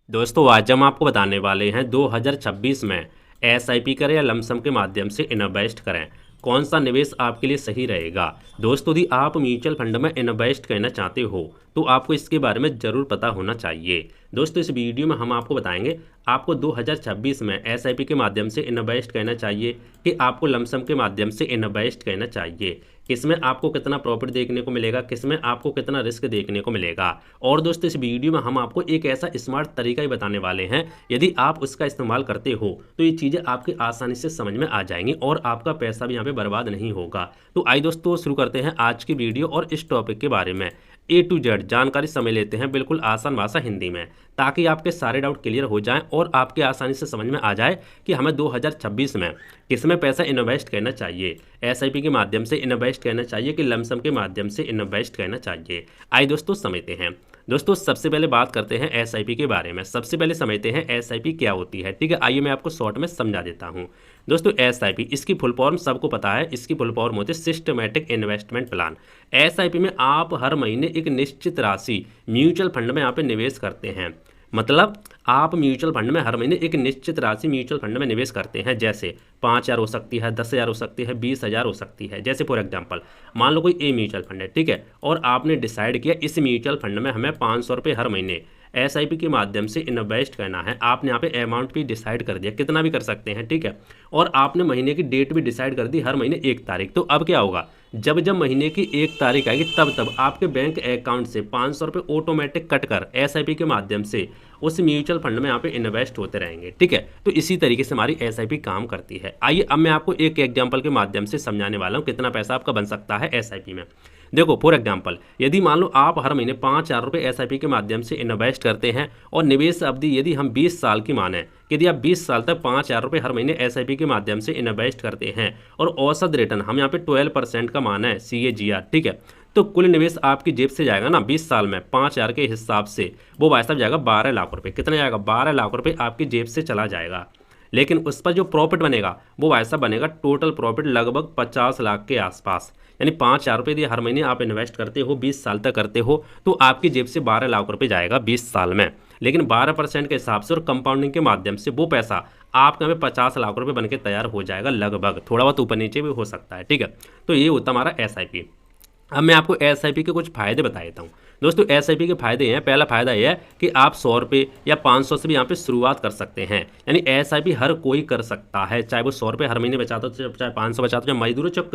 दोस्तों आज हम आपको बताने वाले हैं 2026 में एसआईपी करें या लमसम के माध्यम से इन्वेस्ट करें, कौन सा निवेश आपके लिए सही रहेगा। दोस्तों यदि आप म्यूचुअल फंड में इन्वेस्ट करना चाहते हो तो आपको इसके बारे में ज़रूर पता होना चाहिए। दोस्तों इस वीडियो में हम आपको बताएंगे आपको 2026 में एसआईपी के माध्यम से इन्वेस्ट करना चाहिए कि आपको लमसम के माध्यम से इन्वेस्ट करना चाहिए, किसमें आपको कितना प्रॉफिट देखने को मिलेगा, किसमें आपको कितना रिस्क देखने को मिलेगा। और दोस्तों इस वीडियो में हम आपको एक ऐसा स्मार्ट तरीका ही बताने वाले हैं, यदि आप उसका इस्तेमाल करते हो तो ये चीज़ें आपकी आसानी से समझ में आ जाएंगी और आपका पैसा भी यहाँ पे बर्बाद नहीं होगा। तो आइए दोस्तों शुरू करते हैं आज की वीडियो और इस टॉपिक के बारे में A to Z जानकारी समझ लेते हैं बिल्कुल आसान भाषा हिंदी में, ताकि आपके सारे डाउट क्लियर हो जाएं और आपके आसानी से समझ में आ जाए कि हमें 2026 में किसमें पैसा इन्वेस्ट करना चाहिए, एसआईपी के माध्यम से इन्वेस्ट करना चाहिए कि लमसम के माध्यम से इन्वेस्ट करना चाहिए। आइए दोस्तों समझते हैं। दोस्तों सबसे पहले बात करते हैं एसआईपी के बारे में। सबसे पहले समझते हैं एसआईपी क्या होती है। ठीक है, आइए मैं आपको शॉर्ट में समझा देता हूं। दोस्तों एसआईपी इसकी फुल फॉर्म सबको पता है, इसकी फुल फॉर्म होती है सिस्टमैटिक इन्वेस्टमेंट प्लान। एसआईपी में आप हर महीने एक निश्चित राशि म्यूचुअल फंड में यहाँ पे निवेश करते हैं। मतलब आप म्यूचुअल फंड में हर महीने एक निश्चित राशि म्यूचुअल फंड में निवेश करते हैं, जैसे 5,000 हो सकती है, 10,000 हो सकती है, 20,000 हो सकती है। जैसे फॉर एग्जांपल मान लो कोई ए म्यूचुअल फंड है, ठीक है, और आपने डिसाइड किया इस म्यूचुअल फंड में हमें 500 रुपये हर महीने एसआईपी के माध्यम से इन्वेस्ट करना है। आपने यहाँ पे अमाउंट भी डिसाइड कर दिया, कितना भी कर सकते हैं, ठीक है, और आपने महीने की डेट भी डिसाइड कर दी, हर महीने 1 तारीख। तो अब क्या होगा, जब जब महीने की 1 तारीख आएगी तब तब आपके बैंक अकाउंट से 500 रुपये ऑटोमेटिक कट कर एसआईपी के माध्यम से उस म्यूचुअल फंड में यहाँ पे इन्वेस्ट होते रहेंगे। ठीक है, तो इसी तरीके से हमारी एसआईपी काम करती है। आइए अब मैं आपको एक एग्जांपल के माध्यम से समझाने वाला हूँ कितना पैसा आपका बन सकता है एसआईपी में। देखो फॉर एग्जांपल यदि मान लो आप हर महीने 5,000 रुपये एसआईपी के माध्यम से इन्वेस्ट करते हैं और निवेश अवधि यदि हम 20 साल की माने, यदि आप 20 साल तक 5,000 रुपये हर महीने एसआईपी के माध्यम से इन्वेस्ट करते हैं और औसत रिटर्न हम यहाँ पे 12% का माना है CAGR, ठीक है, तो कुल निवेश आपकी जेब से जाएगा ना 20 साल में 5,000 के हिसाब से वो भाई साहब जाएगा 12 लाख रुपये। कितना जाएगा, 12 लाख रुपये आपकी जेब से चला जाएगा। लेकिन उस पर जो प्रॉफिट बनेगा वो वैसा बनेगा टोटल प्रॉफिट लगभग 50 लाख के आसपास। यानी 5,000 रुपये यदि हर महीने आप इन्वेस्ट करते हो, 20 साल तक करते हो, तो आपकी जेब से 12 लाख रुपये जाएगा 20 साल में। लेकिन 12% के हिसाब से और कंपाउंडिंग के माध्यम से वो पैसा आपके यहाँ पे 50 लाख रुपये बन के तैयार हो जाएगा, लगभग, थोड़ा बहुत ऊपर नीचे भी हो सकता है। ठीक है, तो ये होता हमारा एसआईपी। अब मैं आपको एसआईपी के कुछ फ़ायदे बता देता हूँ। दोस्तों एसआईपी के फ़ायदे हैं, पहला फ़ायदा यह है कि आप 100 रुपये या 500 से भी यहाँ पे शुरुआत कर सकते हैं। यानी एसआईपी हर कोई कर सकता है, चाहे वो 100 रुपये हर महीने बचाता हो, चाहे 500 बचाता हो, चाहे मजदूर हो, चाहे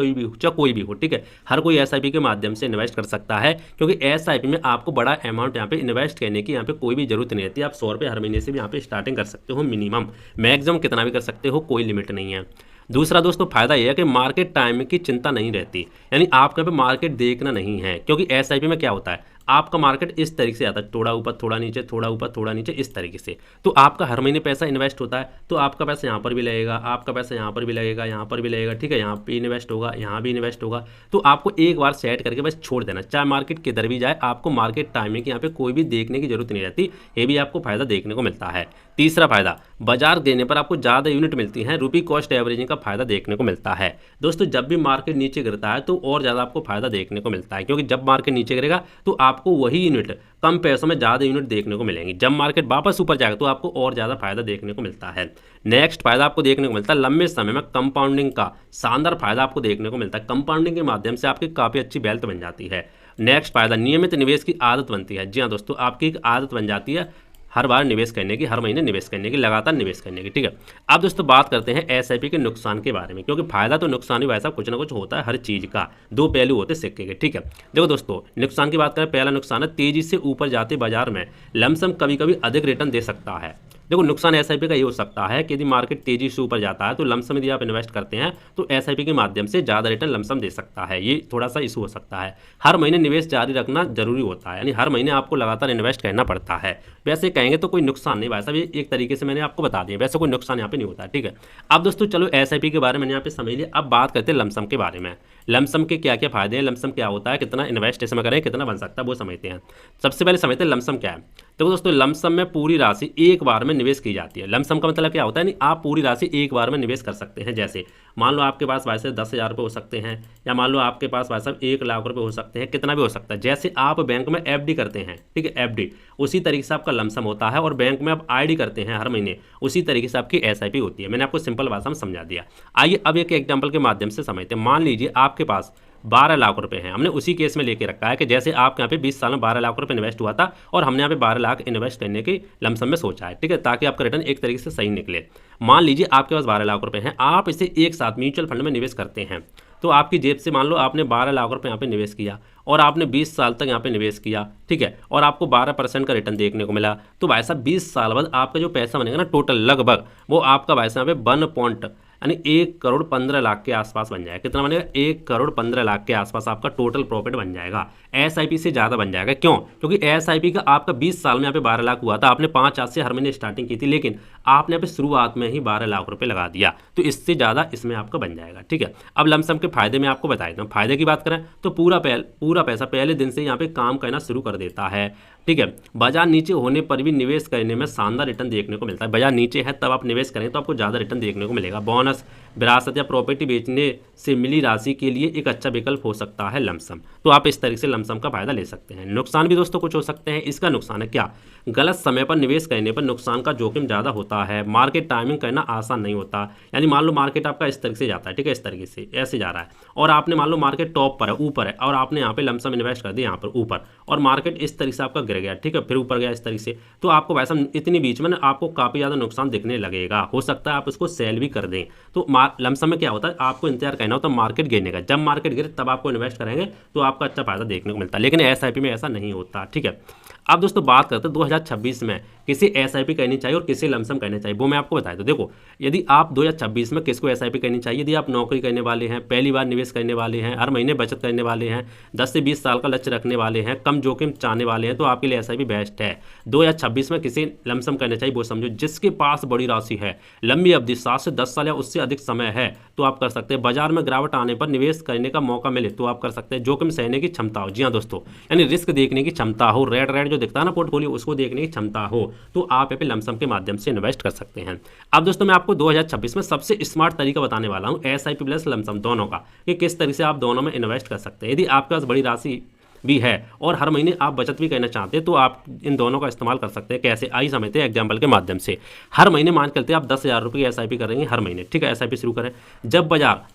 कोई भी हो, ठीक है, हर कोई एसआईपी के माध्यम से इन्वेस्ट कर सकता है। क्योंकि एसआईपी में आपको बड़ा अमाउंट यहाँ पे इन्वेस्ट करने की यहाँ पे कोई भी जरूरत नहीं रहती। आप 100 रुपये हर महीने से भी यहाँ पे स्टार्टिंग कर सकते हो, मिनिमम, मैक्सिमम कितना भी कर सकते हो, कोई लिमिट नहीं है। दूसरा दोस्तों फायदा यह है कि मार्केट टाइम की चिंता नहीं रहती, यानी आपको यहाँ पे मार्केट देखना नहीं है। क्योंकि एसआईपी में क्या होता है, आपका मार्केट इस तरीके से आता है, थोड़ा ऊपर थोड़ा नीचे, थोड़ा ऊपर थोड़ा नीचे, इस तरीके से। तो आपका हर महीने पैसा इन्वेस्ट होता है, तो आपका पैसा यहाँ पर भी लगेगा, आपका पैसा यहाँ पर भी लगेगा, यहाँ पर भी लगेगा, ठीक है, यहाँ पे इन्वेस्ट होगा, यहाँ भी इन्वेस्ट होगा। तो आपको एक बार सेट करके बस छोड़ देना, चाहे मार्केट किधर भी जाए, आपको मार्केट टाइमिंग यहाँ पे कोई भी देखने की जरूरत नहीं रहती। ये भी आपको फायदा देखने को मिलता है। तीसरा फायदा, बाजार देने पर आपको ज़्यादा यूनिट मिलती है, रुपी कॉस्ट एवरेजिंग का फायदा देखने को मिलता है। दोस्तों जब भी मार्केट नीचे गिरता है तो और ज़्यादा आपको फायदा देखने को मिलता है, क्योंकि जब मार्केट नीचे गिरेगा तो आपको वही यूनिट कम पैसों में ज़्यादा यूनिट देखने को मिलेंगी। जब मार्केट वापस ऊपर जाएगा तो आपको और ज़्यादा फायदा देखने को मिलता है। नेक्स्ट फायदा आपको देखने को मिलता है लंबे समय में कंपाउंडिंग का शानदार फायदा आपको देखने को मिलता है। कंपाउंडिंग के माध्यम से आपकी काफ़ी अच्छी वेल्थ बन जाती है। नेक्स्ट फायदा, नियमित निवेश की आदत बनती है। जी हाँ दोस्तों, आपकी एक आदत बन जाती है हर बार निवेश करने की, हर महीने निवेश करने की, लगातार निवेश करने की। ठीक है, अब दोस्तों बात करते हैं एसआईपी के नुकसान के बारे में, क्योंकि फायदा तो नुकसान भी वैसा कुछ ना कुछ होता है हर चीज़ का, दो पहलू होते सिक्के के। ठीक है, देखो दोस्तों नुकसान की बात करें, पहला नुकसान है तेजी से ऊपर जाते बाजार में लमसम कभी कभी अधिक रिटर्न दे सकता है। देखो नुकसान एसआईपी का ये हो सकता है कि यदि मार्केट तेजी से ऊपर जाता है तो लमसम यदि आप इन्वेस्ट करते हैं तो एसआईपी के माध्यम से ज़्यादा रिटर्न लमसम दे सकता है, ये थोड़ा सा इशू हो सकता है। हर महीने निवेश जारी रखना जरूरी होता है, यानी हर महीने आपको लगातार इन्वेस्ट करना पड़ता है। वैसे कहेंगे तो कोई नुकसान नहीं, वैसा भी एक तरीके से मैंने आपको बता दिया, वैसे कोई नुकसान यहाँ पे नहीं होता। ठीक है, अब दोस्तों चलो एसआईपी के बारे में यहाँ पे समझ लिया। अब बात करते हैं लमसम के बारे में। लमसम के क्या क्या फायदे हैं, लमसम क्या होता है, कितना इन्वेस्ट इसमें करें, कितना बन सकता है, वो समझते हैं। सबसे पहले समझते हैं लमसम क्या है। देखो दोस्तों, लमसम में पूरी राशि एक बार में निवेश की जाती है। लमसम का मतलब क्या होता है, नहीं आप पूरी राशि एक बार में निवेश कर सकते हैं। जैसे मान लो आपके पास वैसे 10,000 रुपये हो सकते हैं, या मान लो आपके पास वैसे 1,00,000 रुपये हो सकते हैं, कितना भी हो सकता है। जैसे आप बैंक में एफडी करते हैं, ठीक है, एफडी उसी तरीके से आपका लमसम होता है, और बैंक में आप आईडी करते हैं हर महीने, उसी तरीके से आपकी एसआईपी होती है। मैंने आपको सिंपल भाषा में समझा दिया। आइए अब एक एग्जाम्पल के माध्यम से समझते हैं। मान लीजिए आपके पास 12 लाख रुपए हैं। हमने उसी केस में लेके रखा है कि जैसे आपके यहाँ पे 20 साल में 12 लाख रुपए इन्वेस्ट हुआ था, और हमने यहाँ पे 12 लाख इन्वेस्ट करने की लमसम में सोचा है, ठीक है, ताकि आपका रिटर्न एक तरीके से सही निकले। मान लीजिए आपके पास 12 लाख रुपए हैं, आप इसे एक साथ म्यूचुअल फंड में निवेश करते हैं, तो आपकी जेब से मान लो आपने 12 लाख रुपए यहाँ पे निवेश किया, और आपने 20 साल तक यहाँ पे निवेश किया, ठीक है, और आपको 12% का रिटर्न देखने को मिला। तो भाई साहब 20 साल बाद आपका जो पैसा बनेगा ना टोटल लगभग, वो आपका भाई साहब 1 पॉइंट यानी 1,15,00,000 के आसपास बन जाएगा। कितना बनेगा? 1,15,00,000 के आसपास आपका टोटल प्रॉफिट बन जाएगा। एसआईपी से ज़्यादा बन जाएगा। क्यों? क्योंकि एसआईपी का आपका 20 साल में यहाँ पे 12 लाख हुआ था, आपने 5 आज से हर महीने स्टार्टिंग की थी, लेकिन आपने यहाँ पे शुरुआत में ही 12 लाख रुपए लगा दिया, तो इससे ज़्यादा इसमें आपका बन जाएगा। ठीक है, अब लमसम के फायदे में आपको बता देता हूँ। फायदे की बात करें तो पूरा पैसा पहले दिन से यहाँ पे काम करना शुरू कर देता है। ठीक है, बाजार नीचे होने पर भी निवेश करने में शानदार रिटर्न देखने को मिलता है। बाजार नीचे है तब आप निवेश करें तो आपको ज़्यादा रिटर्न देखने को मिलेगा। बोनस, विरासत या प्रॉपर्टी बेचने से मिली राशि के लिए एक अच्छा विकल्प हो सकता है लमसम। तो आप इस तरीके से लमसम का फायदा ले सकते हैं। नुकसान भी दोस्तों कुछ हो सकते हैं। इसका नुकसान है क्या? गलत समय पर निवेश करने पर नुकसान का जोखिम ज़्यादा होता है। मार्केट टाइमिंग करना आसान नहीं होता। यानी मान लो मार्केट आपका इस तरीके से जाता है, ठीक है, इस तरीके से ऐसे जा रहा है, और आपने मान लो मार्केट टॉप पर है, ऊपर है, और आपने यहाँ पे लमसम इन्वेस्ट कर दिया यहाँ पर ऊपर, और मार्केट इस तरीके से आपका गिर गया, ठीक है, फिर ऊपर गया इस तरीके से, तो आपको वैसा इतनी बीच में ना आपको काफ़ी ज़्यादा नुकसान दिखने लगेगा। हो सकता है आप उसको सेल भी कर दें। तो लमसम में क्या होता है, आपको इंतजार करना होता है मार्केट गिरने का। जब मार्केट गिरे तब आपको इन्वेस्ट करेंगे तो आपका अच्छा फायदा देखने को मिलता है, लेकिन एसआईपी में ऐसा नहीं होता। ठीक है, अब दोस्तों बात करते हैं 2026 में किसे एसआईपी करनी चाहिए और किसे लमसम करनी चाहिए, वो मैं आपको बताया। तो देखो, यदि आप 2026 में किसको एसआईपी करनी चाहिए, यदि आप नौकरी करने वाले हैं, पहली बार निवेश करने वाले हैं, हर महीने बचत करने वाले हैं, 10 से 20 साल का लक्ष्य रखने वाले हैं, कम जोखिम चाहने वाले हैं, तो आपके लिए एसआईपी बेस्ट है। 2026 में किसे लमसम करना चाहिए वो समझो। जिसके पास बड़ी राशि है, लंबी अवधि 7 से 10 साल या उससे अधिक समय है, तो आप कर सकते हैं। बाजार में गिरावट आने पर निवेश करने का मौका मिले तो आप कर सकते हैं। जोखिम सहने की क्षमता हो, जी हाँ दोस्तों, यानी रिस्क देखने की क्षमता हो, रेड जो दिखता है ना पोर्टफोलियो, उसको देखने की क्षमता हो, तो आप यहाँ पे लमसम के माध्यम से इन्वेस्ट कर सकते हैं। अब दोस्तों मैं आपको 2026 में सबसे स्मार्ट तरीका बताने वाला हूँ, एसआईपी प्लस लमसम दोनों का, कि किस तरीके से आप दोनों में इन्वेस्ट कर सकते हैं। यदि आपके पास बड़ी राशि भी है और हर महीने आप बचत भी करना चाहते हैं तो आप इन दोनों का इस्तेमाल कर सकते हैं। कैसे? आई समझते हैं एग्जाम्पल के माध्यम से। हर महीने मान करते हैं आप 10,000 रुपये की एसआईपी करेंगे हर महीने, ठीक है, एसआईपी शुरू करें। जब बाजार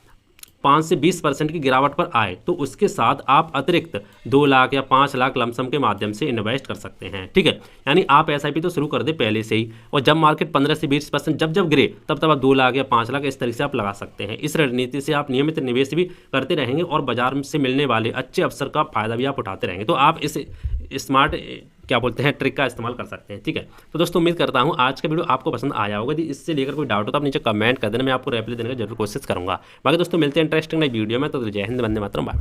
5 से 20% की गिरावट पर आए तो उसके साथ आप अतिरिक्त 2 लाख या 5 लाख लमसम के माध्यम से इन्वेस्ट कर सकते हैं। ठीक है, यानी आप एसआईपी तो शुरू कर दे पहले से ही, और जब मार्केट 15 से 20% जब गिरे तब आप 2 लाख या 5 लाख इस तरीके से आप लगा सकते हैं। इस रणनीति से आप नियमित निवेश भी करते रहेंगे और बाजार से मिलने वाले अच्छे अवसर का फायदा भी आप उठाते रहेंगे। तो आप इस स्मार्ट क्या बोलते हैं ट्रिक का इस्तेमाल कर सकते हैं। ठीक है, तो दोस्तों उम्मीद करता हूँ आज का वीडियो आपको पसंद आया होगा। यदि इससे लेकर कोई डाउट हो तो आप नीचे कमेंट कर देना, मैं आपको रिप्लाई देने का जरूर कोशिश करूंगा। बाकी दोस्तों मिलते हैं इंटरेस्टिंग नई वीडियो में। तो जय हिंद, वंदे मातरम, बाय।